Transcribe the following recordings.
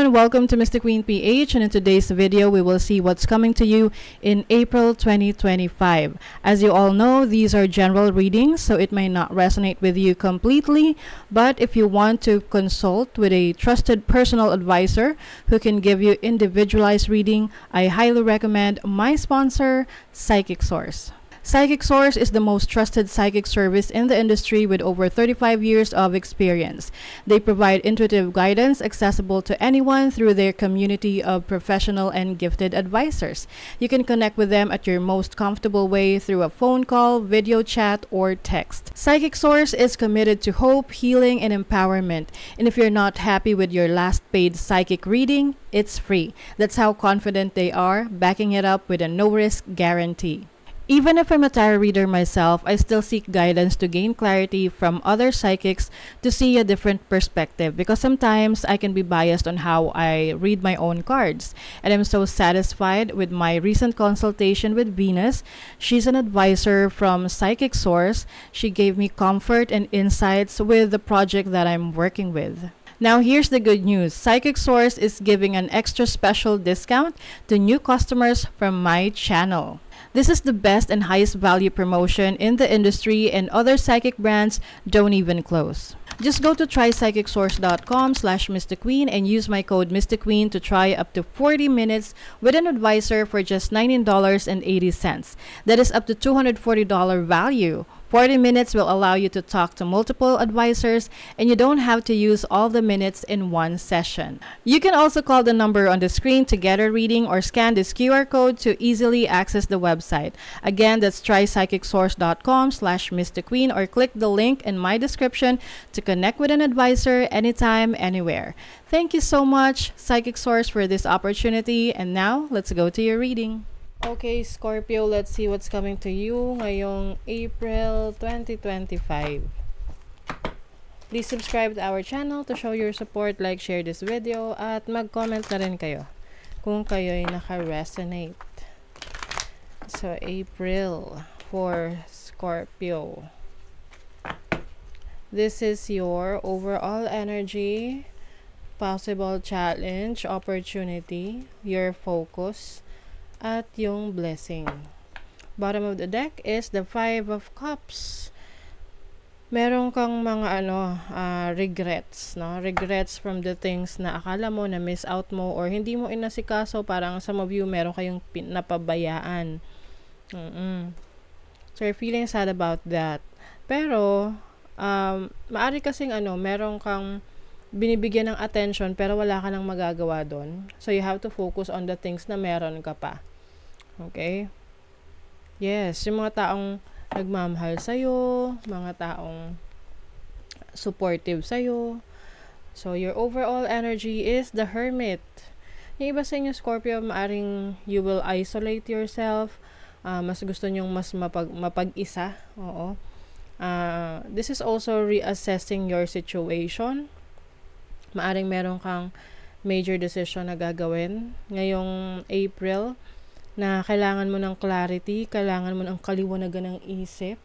everyone, welcome to Mr. Queen PH, and in today's video we will see what's coming to you in April 2025. As you all know, these are general readings, so it may not resonate with you completely, but if you want to consult with a trusted personal advisor who can give you individualized reading, I highly recommend my sponsor, Psychic Source. Psychic Source is the most trusted psychic service in the industry with over 35 years of experience. They provide intuitive guidance accessible to anyone through their community of professional and gifted advisors. You can connect with them at your most comfortable way through a phone call, video chat, or text. Psychic Source is committed to hope, healing, and empowerment. And if you're not happy with your last paid psychic reading, it's free. That's how confident they are, backing it up with a no-risk guarantee. Even if I'm a tarot reader myself, I still seek guidance to gain clarity from other psychics to see a different perspective, because sometimes I can be biased on how I read my own cards. And I'm so satisfied with my recent consultation with Venus. She's an advisor from Psychic Source. She gave me comfort and insights with the project that I'm working with. Now here's the good news. Psychic Source is giving an extra special discount to new customers from my channel. This is the best and highest value promotion in the industry, and other psychic brands don't even close. Just go to trypsychicsource.com/MrQueen and use my code MrQueen to try up to 40 minutes with an advisor for just $19.80. That is up to $240 value. 40 minutes will allow you to talk to multiple advisors, and you don't have to use all the minutes in one session. You can also call the number on the screen to get a reading or scan this QR code to easily access the website. Again, that's trypsychicsource.com/MrQueen, or click the link in my description to connect with an advisor anytime, anywhere. Thank you so much, Psychic Source, for this opportunity. And now, let's go to your reading. Okay, Scorpio, let's see what's coming to you ngayong April 2025. Please subscribe to our channel to show your support, like, share this video, at mag-comment na rin kayo kung kayo ay naka-resonate. So, April for Scorpio. This is your overall energy, possible challenge, opportunity, your focus, at yung blessing. Bottom of the deck is the Five of Cups. Meron kang mga regrets, no? Regrets from the things na akala mo na miss out mo or hindi mo inasikaso. Parang some of you meron kayong napabayaan. So you're feeling sad about that. Pero maari kasing meron kang binibigyan ng attention pero wala ka nang magagawa doon. So you have to focus on the things na meron ka pa. Okay? Yes, yung mga taong nagmamahal sa'yo, mga taong supportive sa'yo. So your overall energy is the Hermit. Yung iba sa inyo, Scorpio, maaring you will isolate yourself. Mas gusto nyong mas mapag-isa. Oo. This is also reassessing your situation. Maaring meron kang major decision na gagawin ngayong April na kailangan mo ng clarity, kailangan mo ng kaliwanagan ng isip.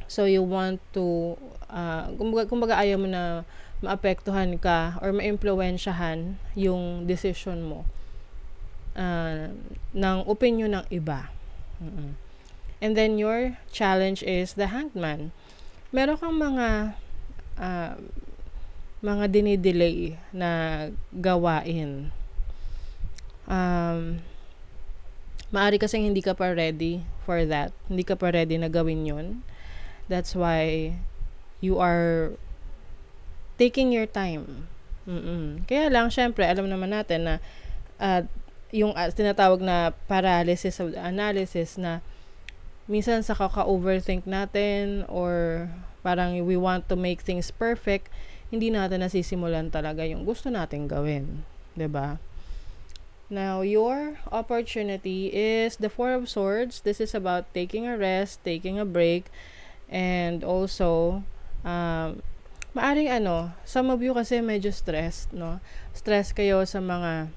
So you want to kumbaga ayaw mo na maapektuhan ka or maimpluwensyahan yung decision mo ng opinion ng iba. And then your challenge is the Hanged Man. Meron kang mga dinidelay na gawain. Maari kasing hindi ka pa ready for that. Hindi ka pa ready na gawin yun. That's why you are taking your time. Kaya lang, syempre, alam naman natin na yung tinatawag na paralysis of analysis, na minsan sa kaka-overthink natin or parang we want to make things perfect, hindi natin nasisimulan talaga yung gusto nating gawin. 'Di ba? Now, your opportunity is the Four of Swords. This is about taking a rest, taking a break, and also, maaring some of you kasi medyo stressed, no? Stress kayo sa mga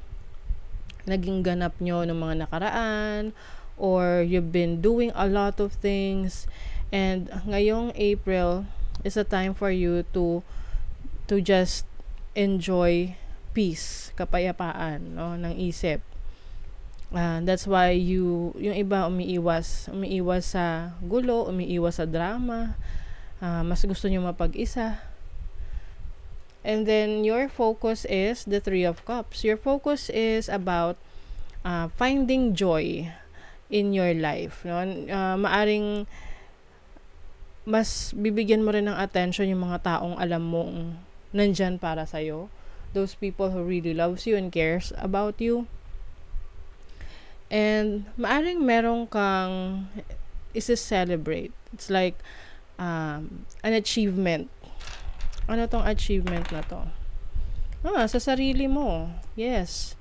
naging ganap nyo ng mga nakaraan, or you've been doing a lot of things, and ngayong April is a time for you to just enjoy peace, kapayapaan, no, ng isip. That's why yung iba umiiwas sa gulo, umiiwas sa drama, mas gusto nyo mapag-isa. And then your focus is the Three of Cups. Your focus is about finding joy in your life, no? Maaring mas bibigyan mo rin ng attention yung mga taong alam mong nandyan para sa'yo. Those people who really loves you and cares about you. And maaring meron kang isi-celebrate. It's like an achievement. Ano tong achievement na to? Sa sarili mo. Yes.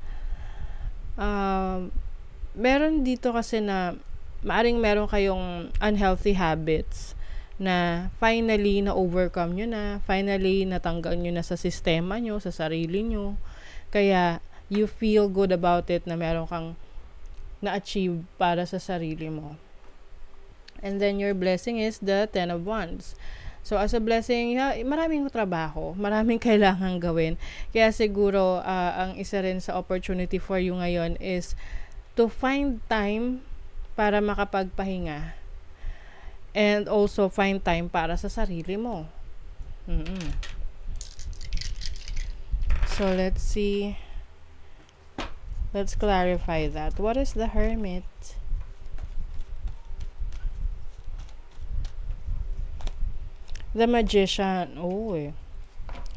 Meron dito kasi na maaring meron kayong unhealthy habits na finally na-overcome nyo na, finally natanggal nyo na sa sistema nyo, sa sarili nyo. Kaya you feel good about it na meron kang na-achieve para sa sarili mo. And then your blessing is the Ten of Wands. So as a blessing, maraming trabaho, maraming kailangan gawin. Kaya siguro ang isa rin sa opportunity for you ngayon is to find time para makapagpahinga. And also find time para sa sarili mo. So let's see. Let's clarify that. What is the Hermit? The Magician.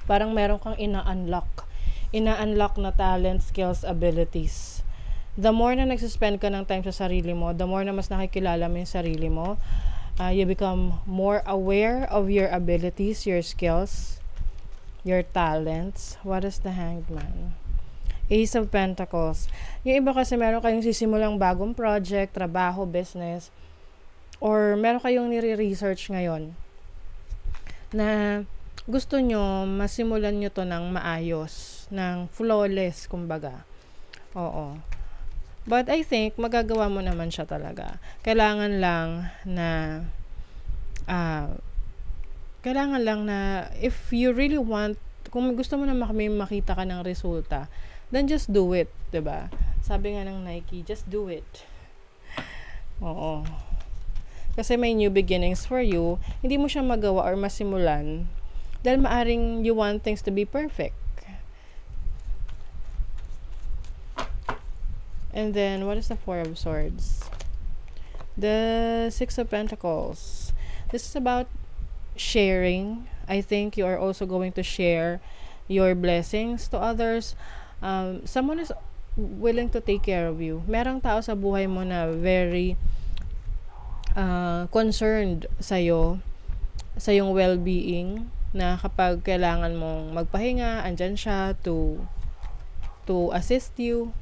Parang meron kang ina-unlock na talent, skills, abilities. The more na nagsuspend ka ng time sa sarili mo, the more na mas nakikilala mo yung sarili mo, you become more aware of your abilities, your skills, your talents. What is the Hanged Man? Ace of Pentacles. Yung iba kasi meron kayong sisimulang bagong project, trabaho, business, or meron kayong nire-research ngayon na gusto nyo masimulan nyo to ng maayos, ng flawless, kumbaga. Oo. But I think magagawa mo naman siya talaga. Kailangan lang na if you really want, kung gusto mo na makita ka ng resulta, then just do it, 'di ba? Sabi nga ng Nike, just do it. Oo. Kasi may new beginnings for you, hindi mo siya magawa or masimulan dahil maaring you want things to be perfect. And then, what is the Four of Swords? The Six of Pentacles. This is about sharing. I think you are also going to share your blessings to others. Someone is willing to take care of you. Merong tao sa buhay mo na very concerned sa'yo, sa iyong well-being, na kapag kailangan mong magpahinga, andyan siya to assist you.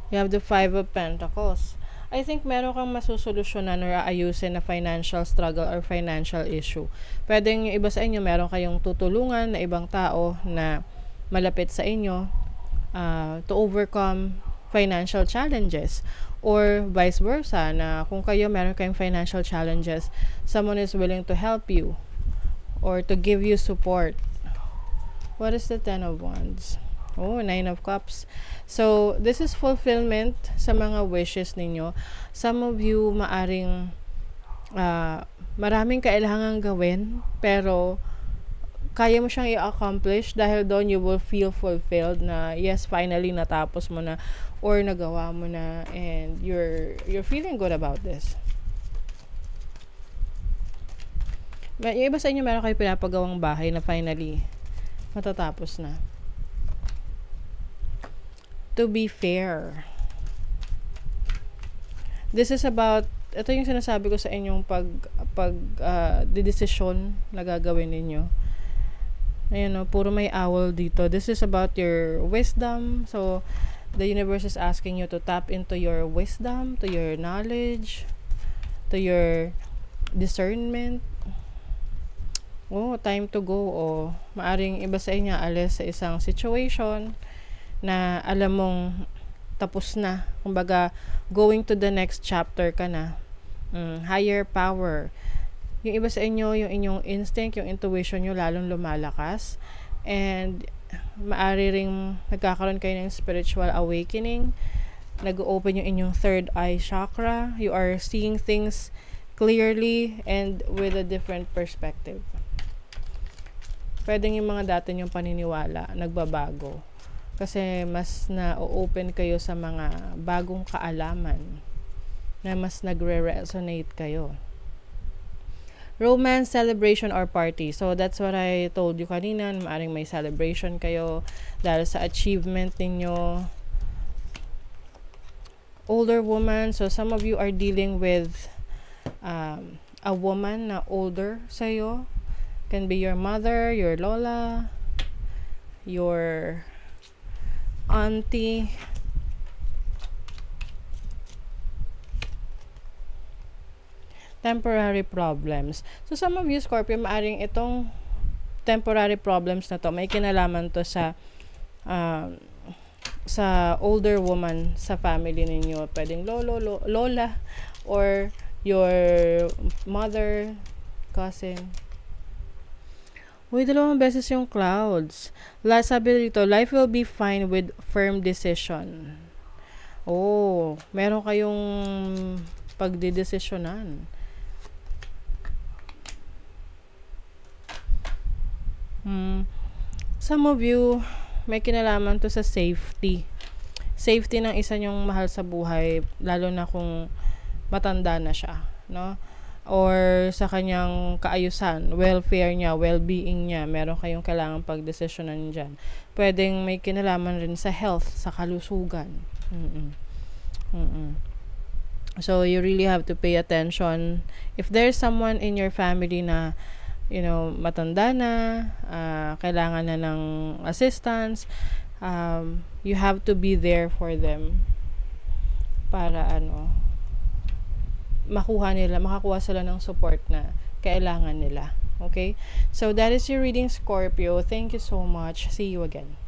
You have the Five of Pentacles. I think meron kang masusolusyonan or aayusin na financial struggle or financial issue. Pwedeng yung iba sa inyo, meron kayong tutulungan na ibang tao na malapit sa inyo to overcome financial challenges. Or vice versa, na kung kayo meron kayong financial challenges, someone is willing to help you or to give you support. What is the Ten of Wands? Nine of Cups. So, this is fulfillment sa mga wishes ninyo. Some of you maaring maraming kailangan gawin, pero kaya mo siyang i-accomplish dahil doon you will feel fulfilled na yes, finally natapos mo na or nagawa mo na and you're feeling good about this. Yung iba sa inyo meron kayo pinapagawang bahay na finally matatapos na. To be fair. This is about, ito yung sinasabi ko sa inyong desisyon na gagawin ninyo. Ayan o, puro may owl dito. This is about your wisdom. So, the universe is asking you to tap into your wisdom, to your knowledge, to your discernment. Time to go. Maaring iba sa inyo alis sa isang situation na alam mong tapos na. Kumbaga, going to the next chapter ka na. Higher power. Yung iba sa inyo, yung inyong instinct, yung intuition nyo lalong lumalakas. And maari ring nagkakaroon kayo ng spiritual awakening. Nag-open yung inyong third eye chakra. You are seeing things clearly and with a different perspective. Pwedeng yung mga dati yung paniniwala nagbabago. Kasi mas na-open kayo sa mga bagong kaalaman na mas nagre-resonate kayo. Romance, celebration, or party. So, that's what I told you kanina. Maaring may celebration kayo dahil sa achievement ninyo. Older woman. So, some of you are dealing with a woman na older sa'yo. Can be your mother, your lola, your auntie. Temporary problems. So, some of you, Scorpio, maaring itong temporary problems na to, may kinalaman to sa older woman sa family ninyo. Pwedeng lola, or your mother, cousin. Uy, 2 beses yung clouds. Sabi dito, life will be fine with firm decision. Oh, meron kayong pagdidesisyonan. Some of you, may kinalaman to sa safety. Safety ng isa nyong mahal sa buhay, lalo na kung matanda na siya, no? Or sa kanyang kaayusan, welfare niya, well-being niya, meron kayong kailangang pagdesisyonan dyan. Pwedeng may kinalaman rin sa health, sa kalusugan. So, you really have to pay attention. If there's someone in your family na, matanda na, kailangan na ng assistance, you have to be there for them para makakuha sila ng support na kailangan nila. Okay? So, that is your reading, Scorpio. Thank you so much. See you again.